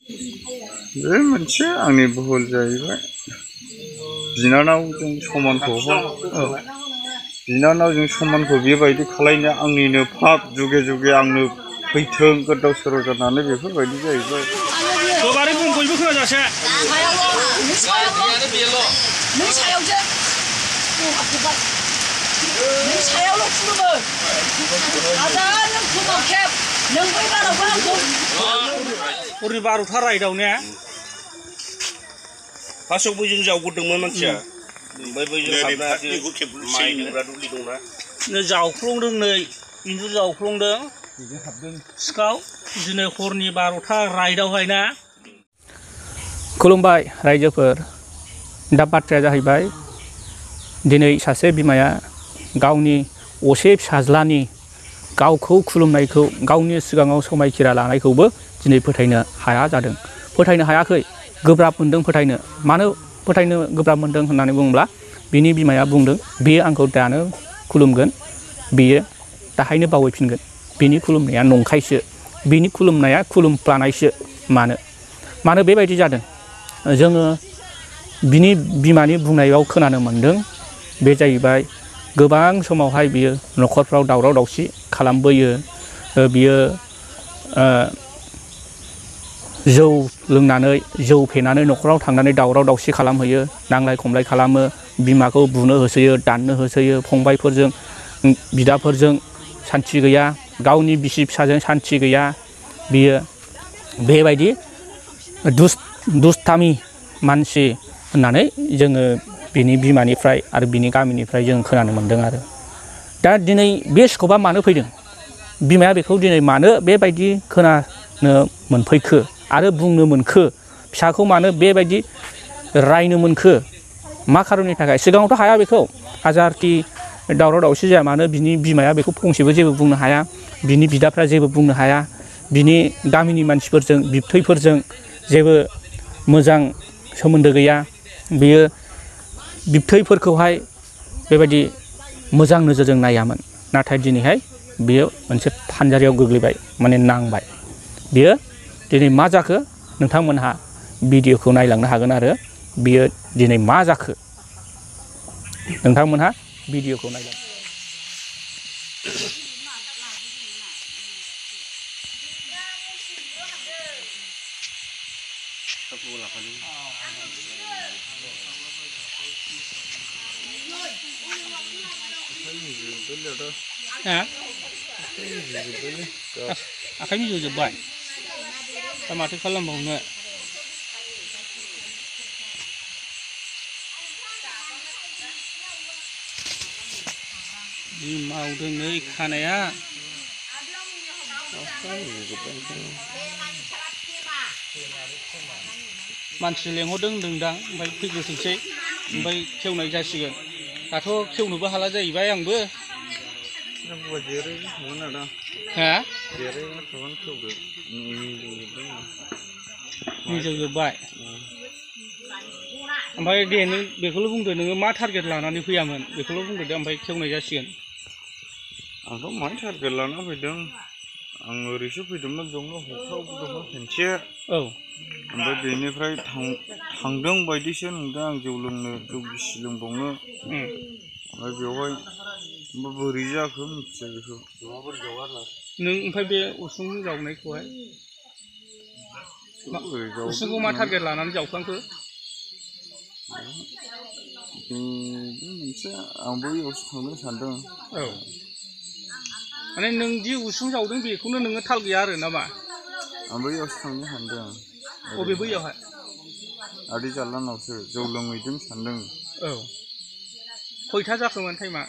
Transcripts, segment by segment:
बे मोनसे आंनि भुल जाहैबाय बिनानावजों समानखौ बिनानावजों समानखौ बेबायदि खालायनो आंनिनो पाप जुगे जुगे आंनो फैथों गोदाव सोराव जानानै बेफोरबायदि जाहैबाय गोबारै बुं बयबो खोनाजासे हरनि 12था राइदाव ने फार्स्टआव बैजों जावगोरदोंमोन मानसिया ओमफ्राय बैजों हाबना माइ दोनग्रा दुब्लि दंना नै जावफ्लंदों नै इन्जुर जावफ्लंदों सिखाव दिनै हरनि 12था राइदावहाय ना खुलुमबाय रायजोफोर दा बाथ्राया जाहैबाय दिनै सासे बिमाया गावनि असे फिसाज्लानि गावखौ खुलुमनायखौ गावनि सिगाङाव समायखिरा लानायखौबो दिनै फोथायनो हाया जादों फोथायनो हायाखै गोब्राब मोनदों फोथायनो मानो फोथायनो गोब्राब मोनदों होननानै बुङोब्ला बिनि बिमाया बुंदों बेयो आंखौ दानो खुलुमगोन बेयो दाहायनो बावैफिनगोन बिनि खुलुमनाया नंखायसो बिनि खुलुमनाया खुलुमफ्लानायसो मानो बेबायदि जादों जोङो बिनि बिमानि बुंनायाव खोनानो मोनदों बे जाहैबाय गोबां समावहाय बियो न'खरफ्राव दावराव दावसि खालामबोयो बियो जौ लोंनानै जौ फेनानै न'खराव थांनानै दावराव दावसि खालामहैयो नांलाय खमलाय खालामो बिमाखौ बुनो होसोयो दाननो होसोयो फंबायफोरजों बिदाफोरजों सान्थि गैया गावनि बिसि फिसाजों सान्थि गैया बियो बेबायदि दुस्थामि मानसि होननानै जोङो बिनि बिमानिफ्राय आरो बिनि गामिनिफ्राय जों खोनानो मोन्दों आरो दा दिनै बे स्कपआ मानो फैदों बिमाया बेखौ दिनै मानो बेबायदि खोनानो मोनफैखो आरो बुंनो मोनखो फिसाखौ मानो बेबायदि रायनो मोनखो मा खारननि थाखाय सिगाङावथ' हाया बेखौ हाजारखि दावराव दावसि जाया मानो बिनि बिमाया बेखौ फंसेबो जेबो बुंनो हाया बिनि बिदाफ्रा जेबो बुंनो हाया बिनि गामिनि मानसिफोरजों बिबथैफोरजों जेबो मोजां सोमोन्दो गैया बियो बिबथैफोरखौहाय बेबायदि मोजां नोजोरजों नायामोन नाथाय दिनैहाय बियो मोनसे फानजारियाव गोग्लैबाय माने नांबाय बियो दिनै मा जाखो नोंथांमोनहा भिडिअखौ नायलांनो हागोन आरो बियो दिनै मा जाखो नोंथांमोनहा भिडिअखौ नायलां आखाइ मिजौजोब्बाय दा माथो खालामबावनो जि मावदों नै खानाया मानसि लेंहरदों होनदोंदां ओमफ्राय फैग्रोथोंसै ओमफ्राय खेवनाय जासिगोन दाथ' खेवनोबो हाला जाहैबाय आंबो मिजौजोब्बाय ओमफ्राय दे नों बेखौल' बुंदो नोङो मा टारगेट लानानै फैयामोन बेखौल' बुंदो दे ओमफ्राय खेवनाय जासिगोन आंथ' मा टारगेट लाना फैदों आं ओरैसो फैदोंमोन बेयावनो हख्रावबोदोंमोन खेनसे औ ओमफ्राय बेनिफ्राय थांदों बायदिसो नुदों आं जौ लोंनो जौ गिसि लोंबावनो ओमफ्राय बेवहाय बोरै जाखो मिथिया बेखौ नों ओमफ्राय बे उसुं जावनायखौहाय उसुंखौ मा टारगेट लानानै जावखांखो मोनसे आंबो बेयावसो थांनो सानदों औ माने नों दि उसुं जावदों बेखौनो नोङो थाल गैया आरो नामा आंबो बेयावसो थांनो सानदों अबे बैयावहाय आदै जारलानावसो जौ लोंहैदों सानदों औ खयथा जाखोमोन टाइमा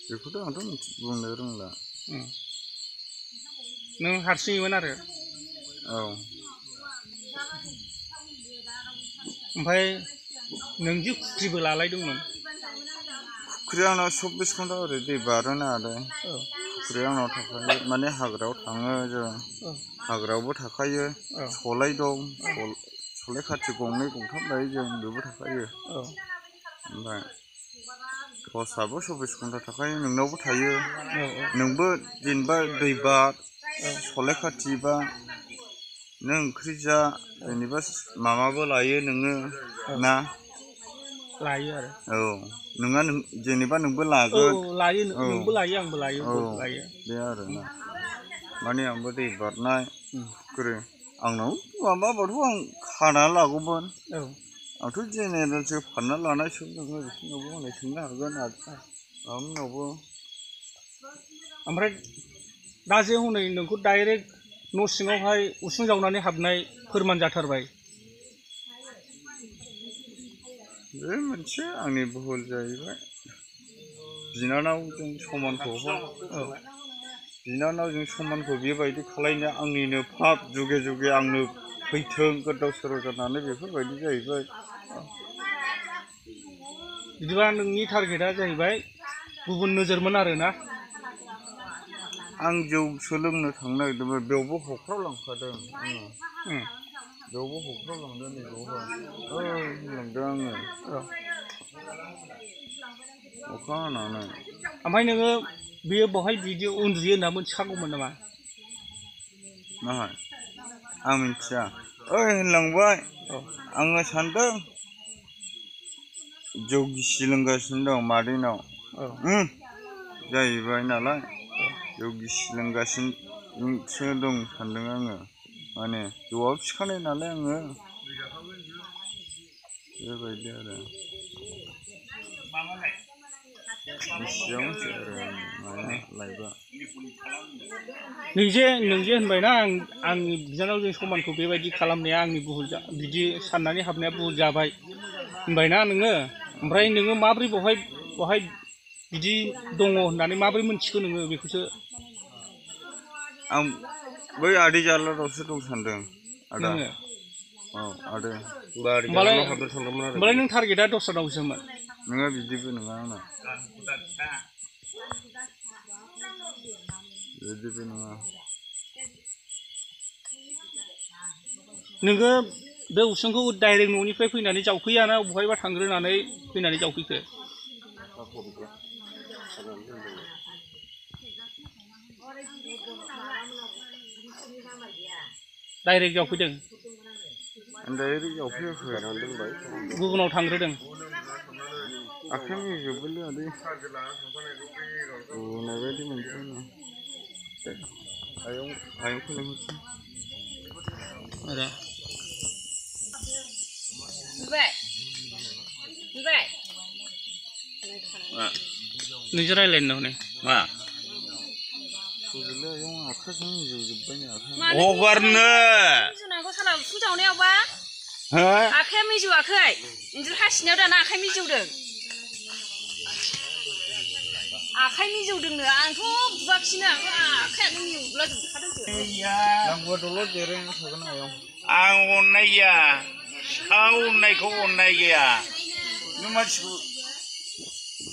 बेखौथ' आंथ' बुंनो रोंला नों हारसिङैमोन आरो औ ओमफ्राय नों जि खुख्रिबो लालायदोंमोन फुख्रिया आंनाव 24 घन्टा ओरै दै बारोना आदै फुख्रिया आंनाव थाखायो माने हाग्रायाव थाङो जों हाग्रायावबो थाखायो सलाय दं सलाय खाथि गंनै गंथाम लायो जों बेबो थाखायो ओमफ्राय टर्चआबो 24 घन्टा थाखायो नोंनावबो थायो नोंबो जेनेबा दै बार सलाय खाथि बा नों ओंख्रि जा जेनेबा माबाबो लायो नोङो ना लायो आरो औ नोंहा जेनेबा नोंबो लागोन लायो नोंबो लायो आंबो लायो लायो बे आरो ना माने आंबो दै बारनाय गोरो आंनाव माबाबाथ' आं खानानै लागौमोन आंथ' जेनेरेलसो फानना लानायसो नोङो बिसोरनावबो हनै सोंनो हागोन माबानावबो ओमफ्राय दा जे हनै नोंखौ डाइरेक्ट न' सिङावहाय उसुं जावनानै हाबनाय फोरमान जाथारबाय बे मोनसे आंनि भुल जाहैबाय बिनानावजों समानखौहाय बिनानावजों समानखौ बेबायदि खालायनो आंनिनो पाप जुगे जुगे आंनो फैथों गोदाव सोराव जानानै बेफोरबायदि जाहैबाय बिदिबा नोंनि टारगेटआ जाहैबाय गुबुन नोजोरमोन आरोना आं जौ सोलोंनो थांनो नागिरदोंमोन बेयावबो हख्रावलांखादों बेयावबो हख्रावलांदों नै बेयावहाय होनलांदों आङो अखा हानानै ओमफ्राय नोङो बेयो बहाय बिदि उन्दुयो होनना मोनथिखागौमोन नामा माहाय आं मिथिया होनलांबाय आङो सानदों जौ गिसि लोंगासिनो दं मादैनाव जाहैबाय नालाय जौ गिसि लोंगासिनोसो दं सानदों आङो माने जौआबो फिखानाय नालाय आङो बेबायदि आरो बेसेबांसो आरो माने लायबा नोंजे होनबायना आंनि बिनानावजों समानखौ बेबायदि खालामनाया आंनि भुल बिदि साननानै हाबनाया भुल जाबाय होनबायना नोङो ओमफ्राय नोङो माब्रै बहाय बिदि दङ होननानै माब्रै मोनथिखो नोङो बेखौसो आं बै आदै जालादावसो दं सानदों आदा औ आदै होमबालाय नों टारगेटआ दस्रानावसोमोन नोङो बिदिबो नङा आंना बिदिबो नङा नोङो बे उसुंखौ डाइरेक्ट न'निफ्राय फैनानै जावफैया ना बहायबा थांग्रोनानै फैनानै जावफैखो डाइरेक्ट जावफैदों डाइरेक्ट जावफैयाखै गुबुनाव थांग्रोदों आखाइ मिजोबोलै आदै बुंनाय बायदि मोनसै आयं खोनाहरसै नोंजों रायज्लायनो हनै मा हगारनो सानाव फुं जावनायावबा आखाइया मिजौआखै इन्जुर हासिनायाव दाना आखाइ मिजौदों आंथ' बुवाखिसैनो आखाइयानो मिउलाजोबखादोंसो आं अननाय गैया सिखाव अननायखौ अननाय गैया नों मानसिखौ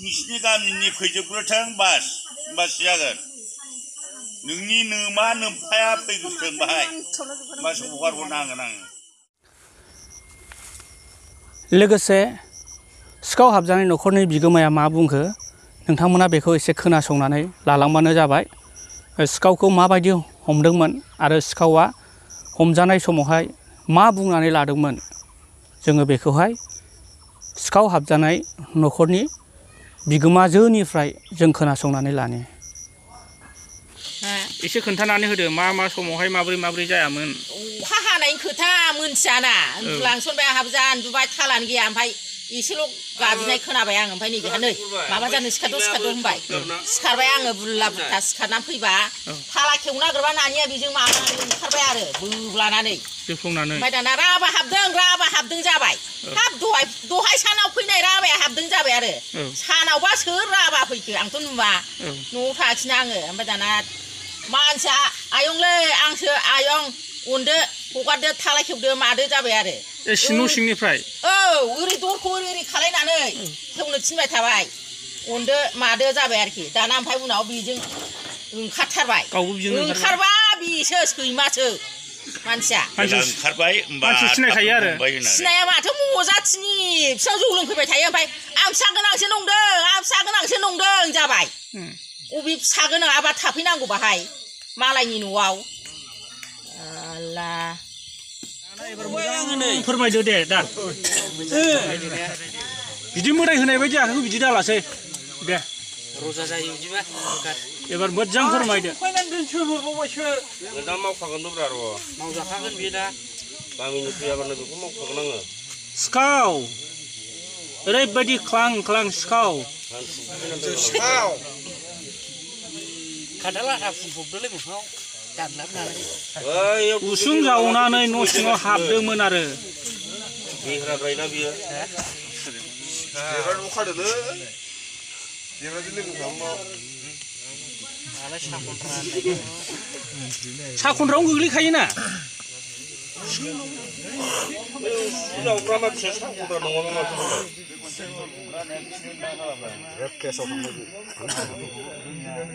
नोंसिनि गामिनि फैजोबग्रोथों बास होमबासो जागोन नोंनि नोमा नोमफाया फैग्रोथों बाहाय होमबासो हगारहरनो हागोन आङो लोगोसे सिखाव हाबजानाय न'खरनि बिगोमाया मा बुंखो नोंथांमोना बेखौ एसे खोनासंनानै लालांबानो जाबाय सिखावखौ माबायदि हमदोंमोन आरो सिखावा हमजानाय समावहाय मा बुंनानै लादोंमोन जोङो बेखौहाय सिखाव हाबजानाय न'खरनि बिगोमाजोनिफ्राय जों खोनासंनानै लानि एसे खोन्थानानै होदो मा समावहाय माब्रै जायामोन अखा हानायनि खोथा मोनथियाना उन्दुलांसनबाय हाबजा उन्दुबाय थालानो गैया ओमफ्राय एसेल' गाबज्रिनाय खोनाबाय आं ओमफ्राय नैबेहाय माबा जानो सिखारदो होनबाय सिखारबाय आङो बुरला बुरथा सिखारनानै फैबा थाला खेवनो नागिरबा नानिया बेजों माबानानै ओंखारबाय आरो बोब्लानानै ओमफ्राय दाना राबा हाबदों जाबाय हाब दहाय सानाव फैनाय राबाया हाबदों जाबाय आरो सानावबा सोर राबा फैखो आंथ' नुवा न'आव थाखिनो आङो ओमफ्राय दाना मानसिया आयंलै आंसो आयं अनदो हगारदो थाला खेवदो मादो जाबाय आरो न' सिंनिफ्राय औ ओरै दरखौ ओरै खालायनानै खेवनो थिनबाय थाबाय अनदो मादो जाबाय आरोखि दाना ओमफ्राय उनाव बेजों ओंखारथारबाय ओंखारबा बेसो सैमासो मानसिया ओंखारबाय मानसि सिनायखायो आरो सिनाया माथो मजाथिनि बिसिनाव जौ लोंफैबाय थायो ओमफ्राय आं फिसा गोनांसो नंदों जाबाय अबे फिसा गोनाङाबा थाफैनांगौ बाहाय मालायनि न'आव फोरमायदो दे दा बिदि मोदाय होनाय बायदि आखाइखौ बिदि दालासै दे रजा जायो बिदिबा एबार मोजां फोरमायदो दा मावखागोन ब्रा र' मावजाखागोन बे दा गामिनि फैयाबानो बेखौ मावखागोन आङो सिखाव ओरैबायदि ख्लां ख्लां सिखाव खान्थाल आथा फुंफबदोलै मोखाङाव उसुं जावनानै न' सिङाव हाबदोंमोन आरो बेहराद्रायना बियो साखनफ्रावनो गोग्लैखायोना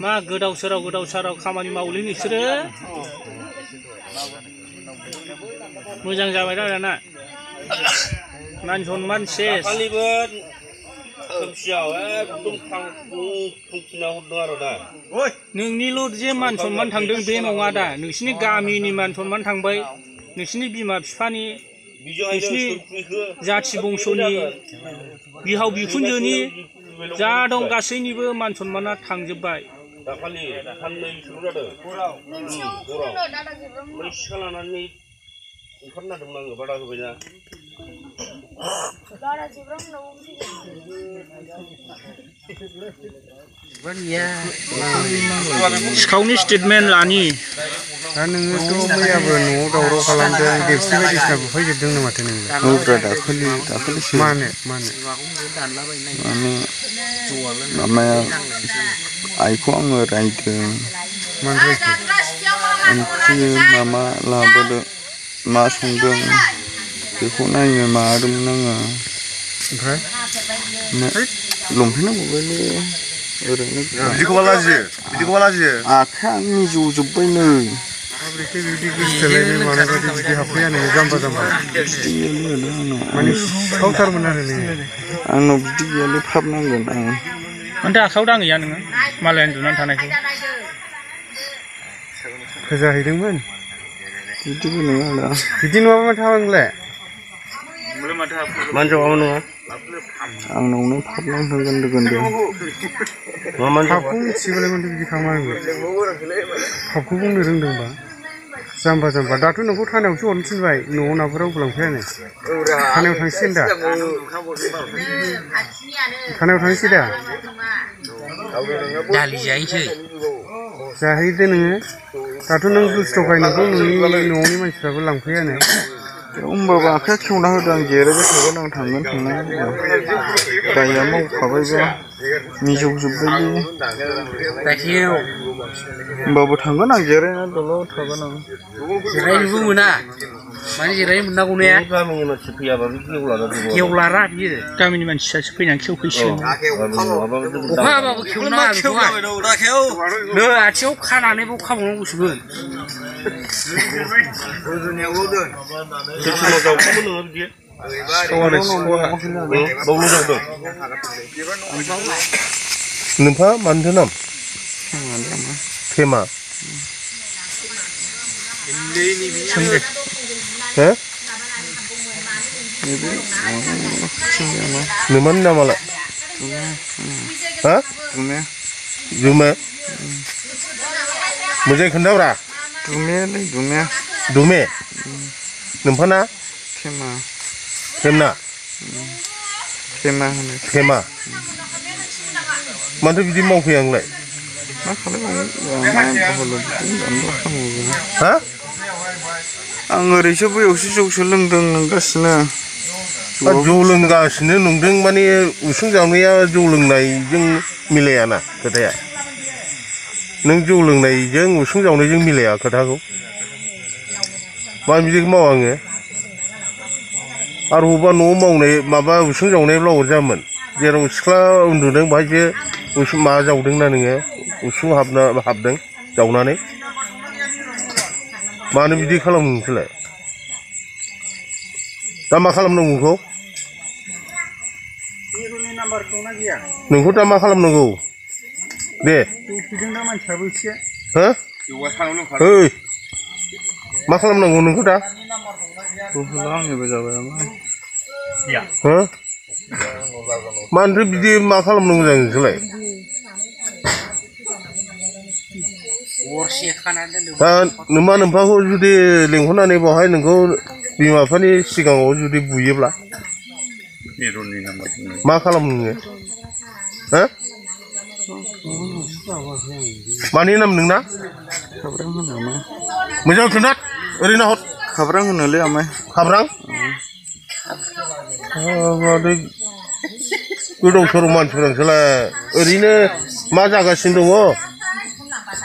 मा गोदाव सोराव खामानि मावलै नोंसोरो मोजां जाबाय दाना मान सनमान सेस खोमसियाव एकदम फुंखिना हरदों आरो दा नोंनिल' जे मान सनमान थांदों बे नङा दा नोंसिनि गामिनि मान सनमान थांबाय नोंसिनि बिमा बिफानि नोंसिनि जाथि बंस'नि बिहाव बिखुनजोनि जा दं गासैनिबो मान सनमाना थांजोब्बाय दाखालि साननैसो जादों हराव सिखा लानानै ओंखारनो नागिरदोंमोन आङो बादा होबायना सिखावनि स्टेटमेन्ट लानि दा नोङोथ' मैयाबो न'आव दावराव खालामदों देबसि बायदिसिना बुफायजोबदोंनो माथो नोंलाय दाखालि मानो मामाया आइखौ आङो रायदों ओंख्रि मामा लाबोदों मा संदों बेखौ नायनो माबादोंमोन आङो ओमफ्राय लंपेन्ट नांगौबायलै ओरैनो बिदिखौबा लाजियो आखाइआ मिजौजोब्बाय नै बिदि गोसोथोलायनाय मानाय बायदि बिदि हाबफैया नोङो जाम्बा माने सिखावथारमोन आरो नोङो आंनाव बिदि गैयालै फाब नांगोन आं मानोथो आखायाव दाङैया नोङो मालाय उन्दुनानै थानायखौ फोजाहैदोंमोन बिदिबो नङा दा बिदि नङाबा माथो हाबांलाय मानो जवाबो नङा आंनावनो फाब नांथारगोन दे फाबखौ मिथियोबालाय माथो बिदि खालामा फाबखौ बुंनो रोंदोंबा जाम्बा दाथ' नोंखौ थानायावसो हरनो थिनबाय न'आव नाबो रावबो लांफैयानो थानायाव थांसिगोन दा थानायाव थांसै दा दालि जाहैसै जाहैदो नोङो दाथ' नों दुस्थ'खाय नोंखौ न'नि मानसिफ्राबो लांफैयानो होमबाबो आखाइया खेवना होदों आं जिरायबाय थागोन आं थांगोन दाया मावखाबायबा मिजौजोब्बायलै होमबाबो थांगोन आं जिरायना दल' थागोन आं जिरायनोबो मोना माने जिरायनो मोननांगौ ने गामिनि मानसि फैयाबा बे गेवलारा बियो गामिनि मानसियासो फैनानै खेवफैसिगोन अखा हाबाबो खेवनो नाङा नै आथिङाव खानानै बाव खाबावनांगौसोमोन नोंफा मानोथो नाम फेमा नोंमानि नामालाय जुमे मोजाङै खोन्थाब्रा दुमे नोंफाना फेमा माथो बिदि मावफैया आंलाय हा आं ओरैसो बैयावसो जौसो लोंदों नंगासिनो जौ लोंगासिनो नंदों माने उसुं जावनाया जौ लोंनायजों मिलायाना खोथाया नों जौ लोंनायजों उसुं जावनायजों मिलाया खोथाखौ मा बिदिखौ मावा आङो आरो बबेबा न'आव मावनाय माबा उसुं जावनायब्ला अरजामोन जेराव सिख्ला उन्दुदों बाहायसो उसुं माबा जावदोंना नोङो उसुं हाबदों जावनानै मानो बिदि खालामो नोंसोरलाय दा मा खालामनांगौ नोंखौ दा मा खालामनांगौ दे हो मा खालामनांगौ नोंखौ दा आंनिबो जाबाय हो मानोथो बिदि मा खालामनांगौ जायो नोंसोरलाय दा नोमा नोम्फाखौ जुदि लेंहरनानै बावहाय नोंखौ बिमा बिफानि सिगाङाव जुदि बुयोब्ला मा खालामो नोङो हो मानि नाम नोंना मोजां खोनाद ओरैनो हर खाब्रां होनोलै आमाय खाब्रां गोदाव सोराव मानसिफोरा नोंसोरलाय ओरैनो मा जागासिनो दङ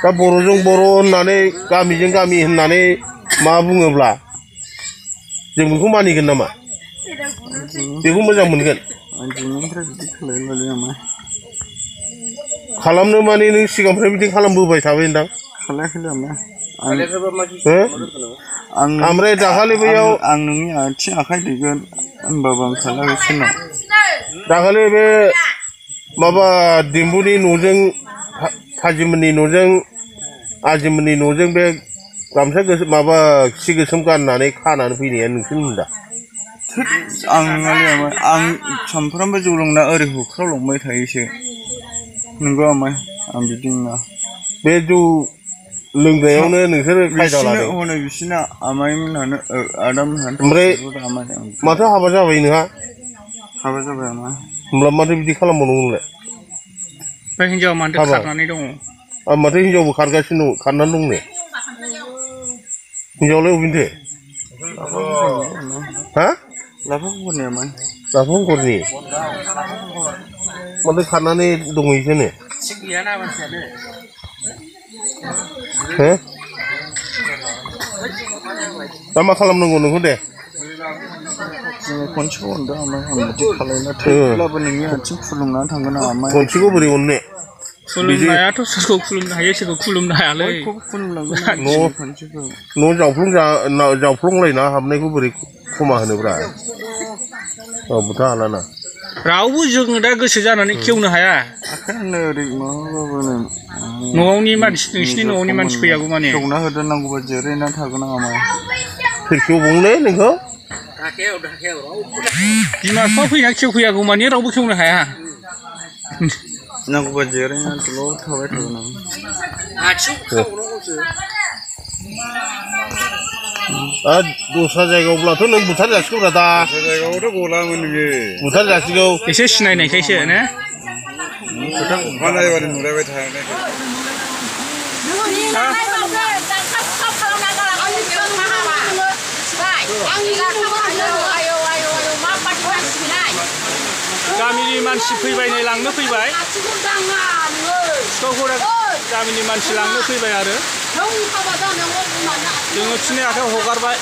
दा बर'जों बर' होननानै गामिजों गामि होननानै मा बुङोब्ला जों बेखौ मानिगोन नामा बेखौ मोजां मोनगोन खालामनो माने नों सिगांनिफ्राय बिदि खालामबोबाय थाबाय होनदां ओमफ्राय दाखालि बैयाव आं नोंनि आथिं आखाइ दैगोन होनबाबो आं खालामगासिनो दाखालि बे माबा दिम्बुनि न'जों हाजिमोननि न'जों आजिमोननि न'जों बे गामसा गोसोम माबा सि गोसोम गाननानै खानानै फैनाया नोंसोरमोन दा आं सानफ्रामबो जौ लोंना ओरै होख्रावलांबाय थायोसो नंगौ आमाय आं बिदि नङा बे जौ लोंग्रायावनो नोंसोर खायदा लादों हनै बिसिना आमायमोनहानो आदामोनहानो ओमफ्राय माथो हाबा जाबाय नोंहा हाबा जाबाय आमाय होमब्ला माथो बिदि खालामबावनांगौ नोंलाय बे हिन्जावा माथो खारनानै दङ माथो हिन्जावबो खारगासिनो दं खारनानै दं ने हिन्जावलाय अबेनिथो हा लाफाखरनि आमाय लाफाखरनि माथो खारनानै दंहैसोनो हो दा मा खालामनांगौ नोंखौ दे खनसेखौ अनदों आमाय आं बिदि खालायना थेवब्लाबो नोंनि आथिं खुलुमनानै थांगोन आं आमाय खनसेखौ बोरै अननो खुलुमनायाथ' सोरखौ खुलुमनो हायो सोरखौ खुलुमनो हायालै न' जावफ्लंलायना हाबनायखौ बोरै खमा होनोब्रा रावबोथ' हालाना रावबो जोङो दा गोसो जानानै खेवनो हाया आखायानो ओरै माबाबाबो न'आवनि मानसि नोंसिनि न'आवनि मानसि फैयागौ माने खेवना होदो नांगौबा जिरायना थागोन आं आमाय सोर खेवबावलै नोंखौ बिमा बिफा फैना खेवफैयागौ माने रावबो खेवनो हाया नांगौबा जिरायना दलर थाबाय थागोन आं दस्रा जायगायावब्लाथ' नों बुथार जासिगौब्रा दा जायगायावथ' गलामोन नोङो बुथार जासिगौ एसे सिनायनायखायसो ने खोथा अखानायबानो नुलायबाय थानाय गामिनि मानसि फैबाय लांनो फैबाय सिखावखौ गामिनि मानसि लांनो फैबाय आरो जोङो थिनै आखायाव हगारबाय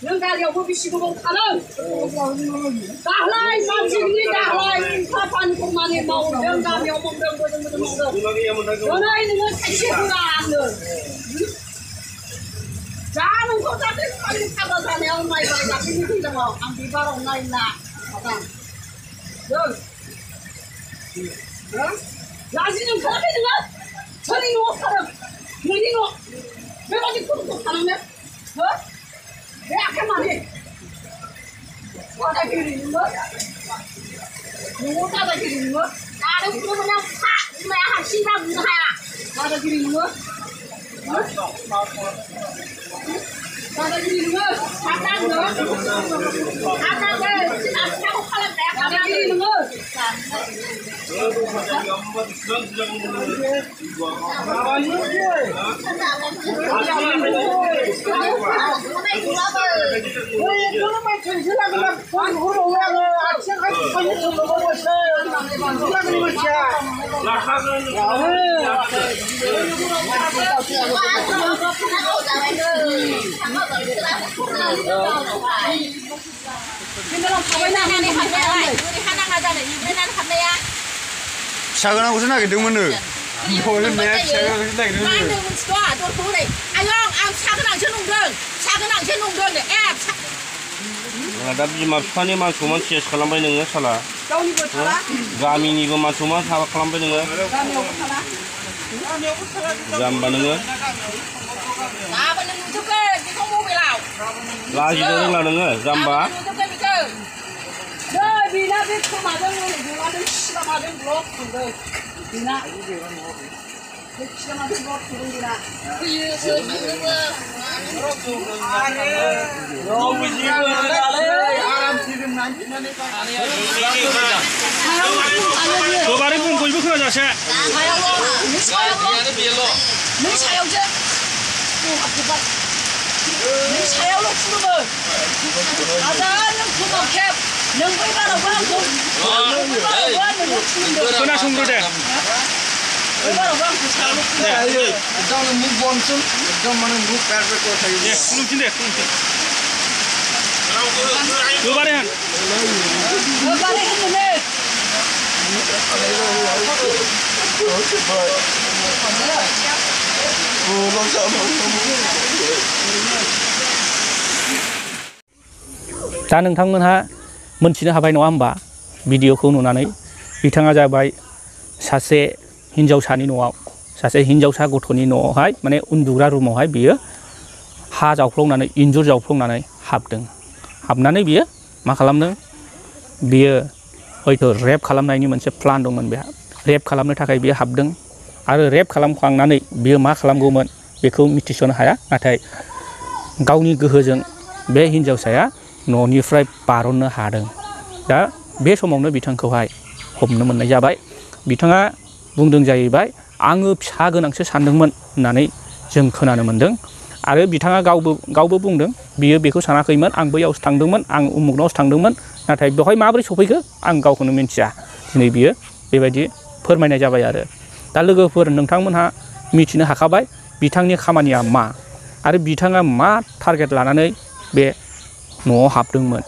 नों गारियावबो बेसे गोबाव थानो दाख्लै मानसिनि दाख्लै साफानिखौ माने मावदों गामियाव मावदों बोजों बोजों मावदों दिनै नोङो थाइसे होआ आंनो जानांगौ जाथे खालि हाबा जानायाव नायबाय दाख्लैनि फैदों आं बिबाराव नायला माबा लाजिनो ओंखाराखै नोङो सोरनि न'आव थादों नोंनि न' बेबायदि खस्थ' खालामनो बे आखाइ माने दादागिरि नोङो न'आव दादागिरि नोङो आरो बुंनायाव फा बिमाया हारसिं बुंनो हाया दादागिरि नोङो दादागिरि नोङो साथाङो साथाङो खालामनाया दादागिरि नोङो फिसा गोनांखौसो नागिरदोंमोननो होननाया फिसा गोनांखौसो नागिरदोंमोन दा बिमा बिफानि मान सनमान सेस खालामबाय नोङो साला गामिनिबो मान सनमान हाबा खालामबाय नोङो जाम्बा नोङो लाजिनो रोंला नोङो जाम्बा बेना बे खोमाजों गलाजों सिलामाजों ब्लक खुंदों बेना बे सिलामाजों ब्लक खुंदों बेना गोबारै बुं बयबो खोनाजासे नों सायावसो नों सायावल' खुलुमो आजा नों खोमाव खेब नों बै बारावबो आंखौ खोनासंग्रो दे बै बारावबो आंखौ सायावल' खुलुमफिन दे गोबारै होन गोबारै होननो दा नोंथांमोनहा मोनथिनो हाबाय नङा होमबा भिडिअखौ नुनानै बिथाङा जाबाय सासे हिन्जावसानि न'आव सासे हिन्जावसा गथ'नि न'आवहाय माने उन्दुग्रा रुमावहाय बियो हा जावफ्लंनानै इन्जुर जावफ्लंनानै हाबदों हाबनानै बियो मा खालामदों बियो हयथ' रेप खालामनायनि मोनसे प्लान दंमोन बेहा रेप खालामनो थाखाय बियो हाबदों आरो रेप खालामखांनानै बियो मा खालामगौमोन बेखौ मिथिस'नो हाया नाथाय गावनि गोहोजों बे हिन्जावसाया न'निफ्राय बारननो हादों दा बे समावनो बिथांखौहाय हमनो मोननाय जाबाय बिथाङा बुंदों जाहैबाय आङो फिसा गोनांसो सानदोंमोन होननानै जों खोनानो मोन्दों आरो बिथाङा गावबो बुंदों बियो बेखौ सानाखैमोन आं बैयावसो थांदोंमोन आं उमुगनावसो थांदोंमोन नाथाय बेवहाय माबोरै सफैखो आं गावखौनो मिन्थिया दिनै बियो बेबायदि फोरमायनाय जाबाय आरो दा लोगोफोर नोंथांमोनहा मिथिनो हाखाबाय बिथांनि खामानिया मा आरो बिथाङा मा टारगेट लानानै बे न'आव हाबदोंमोन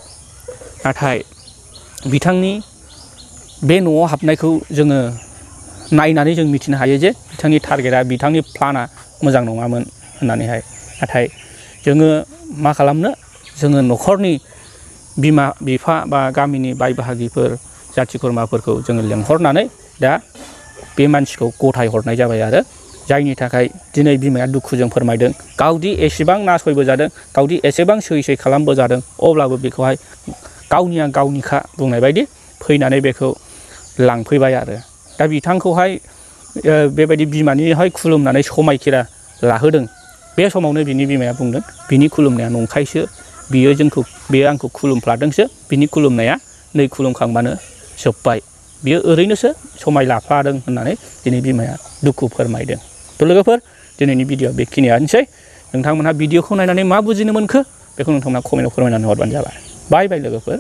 नाथाय बिथांनि बे न'आव हाबनायखौ जोङो नायनानै जों मिथिनो हायो जे बिथांनि टारगेटआ बिथांनि प्लानआ मोजां नङामोन होननानैहाय नाथाय जोङो मा खालामनो जोङो न'खरनि बिमा बिफा बा गामिनि बाय बाहागिफोर जाथि खुरमाफोरखौ जोङो लेंहरनानै दा बे मानसिखौ गथाय हरनाय जाबाय आरो जायनि थाखाय दिनै बिमाया दुखुजों फोरमायदों गावदि एसेबां नासयबोजादों गावदि एसेबां सै खालामबोजादों अब्लाबो बेखौहाय गावनिया गावनिखा बुंनाय बायदि फैनानै बेखौ लांफैबाय आरो दा बिथांखौहाय बेबायदि बिमानिहाय खुलुमनानै समायखिरा लाहोदों बे समावनो बिनि बिमाया बुंदों बिनि खुलुमनाया नंखायसो बियो आंखौ खुलुमफ्लादोंसो बिनि खुलुमनाया नै खुलुमखांबानो जोब्बाय बियो ओरैनोसो समाय लाफ्लादों होननानै दिनै बिमाया दुखु फोरमायदों थ' लोगोफोर दिनैनि भिडिअ बेखिनियानोसै नोंथांमोनहा भिडिअखौ नायनानै मा बुजिनो मोनखो बेखौ नोंथांमोना कमेन्टआव फोरमायनानै हरबानो जाबाय बाय लोगोफोर